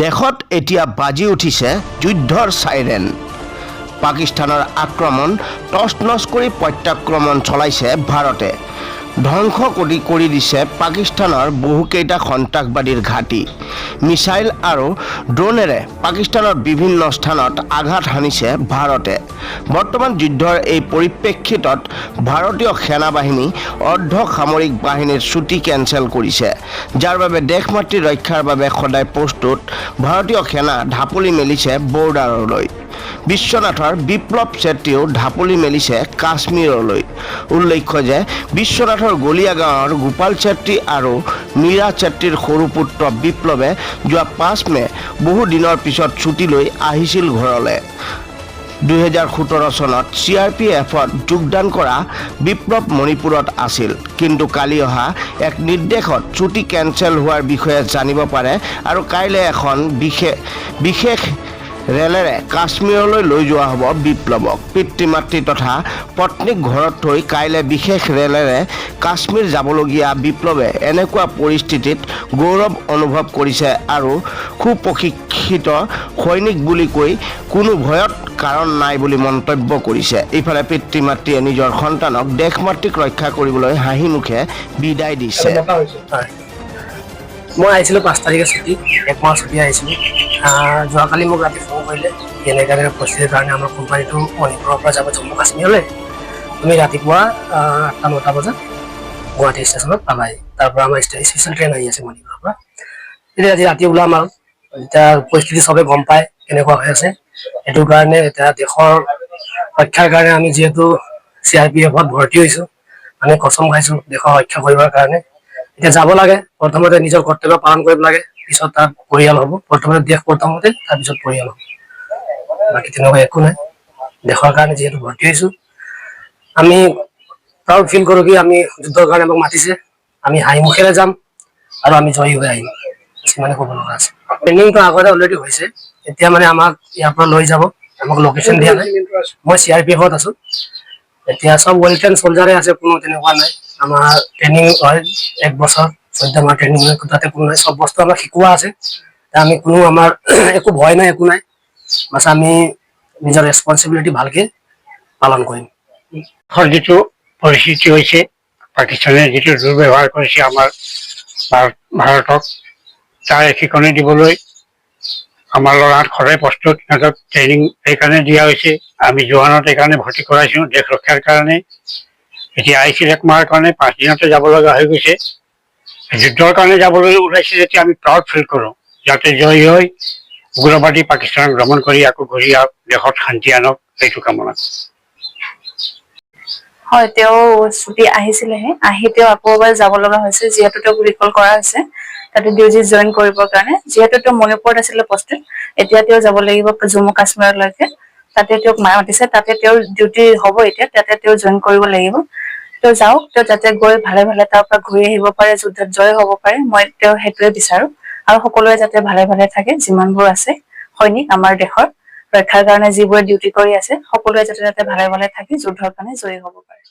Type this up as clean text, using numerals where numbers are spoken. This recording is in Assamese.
দেশত এতিয়া বাজি উঠিছে যুদ্ধৰ সাইৰেন। পাকিস্তানৰ আক্ৰমণ তছনছ কৰি প্ৰত্যাক্ৰমণ চলাইছে ভাৰতে। ধ্বংস কৰি দিছে পাকিস্তানৰ বহুকেইটা সন্ত্ৰাসবাদীৰ ঘাটি। মিছাইল আৰু ড্ৰোনেৰে পাকিস্তানৰ বিভিন্ন স্থানত আঘাত হানিছে ভাৰতে। বৰ্তমান যুদ্ধৰ এই পৰিপ্ৰেক্ষিতত ভাৰতীয় সেনাবাহিনী অৰ্ধ সামৰিক বাহিনীৰ ছুটি কেঞ্চেল কৰিছে, যাৰ বাবে দেশমাতৃ ৰক্ষাৰ বাবে সদায় প্ৰস্তুত ভাৰতীয় সেনা ঢাপলি মেলিছে বৰ্ডাৰলৈ। বিশ্বনাথৰ বিপ্লৱ চেত্ৰীও ঢাপলি মেলিছে কাশ্মীৰলৈ। উল্লেখ্য যে বিশ্বনাথৰ গলীয়া গাঁৱৰ গোপাল চেত্ৰী আৰু মীৰা চেত্ৰীৰ সৰু পুত্ৰ বিপ্লৱে যোৱা 5 মে বহু দিনৰ পিছত ছুটি লৈ আহিছিল ঘৰলৈ। 2017 চনত CRPFত যোগদান কৰা বিপ্লৱ মণিপুৰত আছিল, কিন্তু কালি অহা এক নিৰ্দেশত ছুটি কেঞ্চেল হোৱাৰ বিষয়ে জানিব পাৰে আৰু কাইলৈ এখন বিশেষ ৰেলেৰে কাশ্মীৰলৈ লৈ যোৱা হ'ব বিপ্লৱক। পিতৃ মাতৃ তথা পত্নীক ঘৰত থৈ কাইলৈ বিশেষ ৰেলেৰে কাশ্মীৰ যাবলগীয়া বিপ্লৱে এনেকুৱা পৰিস্থিতিত গৌৰৱ অনুভৱ কৰিছে আৰু সুপ্ৰশিক্ষিত সৈনিক বুলি কৈ কোনো ভয়ত কাৰণ নাই বুলি মন্তব্য কৰিছে। ইফালে পিতৃ মাতৃয়ে নিজৰ সন্তানক দেশমাতৃক ৰক্ষা কৰিবলৈ হাঁহি মুখে বিদায় দিছে। মই আহিছিলোঁ 5 তাৰিখে ছুটি, 1 মাহ ছুটি আহিছিলোঁ। যোৱাকালি মোক ৰাতি ফোন কৰিলে, এনেকৈ পৰিস্থিতিৰ কাৰণে আমাৰ কোম্পানীটো মণিপুৰৰ পৰা যাব জম্মু কাশ্মীৰলৈ। তুমি ৰাতিপুৱা 8-9টা বজাত গুৱাহাটী ষ্টেচনত পাবাহি। তাৰ পৰা আমাৰ স্পেচিয়েল ট্ৰেইন আহি আছে মণিপুৰৰ পৰা। এতিয়া আজি ৰাতি ওলাম আৰু এতিয়া পৰিস্থিতি চবে গম পায় কেনেকুৱা হৈ আছে। সেইটো কাৰণে এতিয়া দেশৰ ৰক্ষাৰ কাৰণে আমি যিহেতু CRPFত ভৰ্তি হৈছোঁ, আমি কচম খাইছোঁ দেশৰ ৰক্ষা কৰিবৰ কাৰণে। এতিয়া যাব লাগে, প্ৰথমতে নিজৰ কৰ্তব্য পালন কৰিব লাগে, পিছত তাৰ পৰিয়াল হ'ব। প্ৰথমতে দেশ প্ৰথমতে, তাৰপিছত পৰিয়াল হ'ব। বাকী তেনেকুৱা একো নাই। দেশৰ কাৰণে যিহেতু ভৰ্তি হৈছোঁ, আমি প্ৰাউড ফিল কৰোঁ কি আমি যুদ্ধৰ কাৰণে আমাক মাতিছে, আমি হাঁহি মুখেৰে যাম আৰু আমি জয়ী হৈ আহিম। মানে ক'ব লগা আছে। ট্ৰেইনিংটো আগতে অলৰেডি হৈছে, এতিয়া মানে আমাক ইয়াৰ পৰা লৈ যাব, আমাক লোকেশ্যন দিয়া নাই। মই CRPFত আছোঁ। এতিয়া চব ৱেল ট্ৰেইন চলজাৰে আছে, কোনো তেনেকুৱা নাই। আমাৰ ট্ৰেইনিং হয় 1 বছৰ 14 মাহ ট্ৰেইনিং হয়, তাতে কোনো নাই। চব বস্তু আমাক শিকোৱা আছে। আমি কোনো আমাৰ একো ভয় নাই, একো নাই। বাছ আমি নিজৰ ৰেছপনচিবিলিটি ভালকে পালন কৰিম। যিটো পৰিস্থিতি হৈছে, পাকিস্তানে যিটো দুৰ্ব্যৱহাৰ কৰিছে আমাৰ ভাৰতক, তাৰ এশিকনি দিবলৈ আমাৰ ল'ৰাহঁত সদায় প্ৰস্তুত। সিহঁতক ট্ৰেইনিং সেইকাৰণে দিয়া হৈছে, আমি জোৱানত এইকাৰণে ভৰ্তি কৰাইছোঁ দেশ ৰক্ষাৰ কাৰণে। এতিয়া আহিছিল 1 মাহৰ কাৰণে, 5 দিনতে যাব লগা হৈ গৈছে। যুদ্ধৰ কাৰণে যাবলৈ ওলাইছে যেতিয়া আমি প্ৰাউড ফিল কৰোঁ, যাতে জয়ী হৈ উগ্ৰবাদী পাকিস্তানক দমন কৰি আকৌ ঘূৰি আহক, দেশত শান্তি আনক, সেইটো কামনা। হয়, তেওঁ ছুটি আহিছিলেহে, আহি তেওঁ আকৌ এবাৰ যাব লগা হৈছে, যিহেতু তেওঁক ৰিকল কৰা হৈছে তাতে ডিউটি জইন কৰিবৰ কাৰণে। যিহেতু তেওঁ মণিপুৰত আছিলে পষ্টেড, এতিয়া তেওঁ যাব লাগিব জম্মু কাশ্মীৰলৈকে। তাতে তেওঁক মাতিছে, তাতে তেওঁৰ ডিউটি হ'ব এতিয়া, তাতে তেওঁ জইন কৰিব লাগিব। তেওঁ যাওক, তেওঁ যাতে গৈ ভালে ভালে তাৰ পৰা ঘূৰি আহিব পাৰে, যুদ্ধত জয় হ'ব পাৰে, মই তেওঁ সেইটোৱে বিচাৰোঁ। আৰু সকলোৱে যাতে ভালে ভালে থাকে, যিমানবোৰ আছে সৈনিক আমাৰ দেশৰ ৰক্ষাৰ কাৰণে যিবোৰে ডিউটি কৰি আছে, সকলোৱে যাতে ভালে ভালে থাকি যুদ্ধৰ কাৰণে জয়ী হ'ব পাৰে।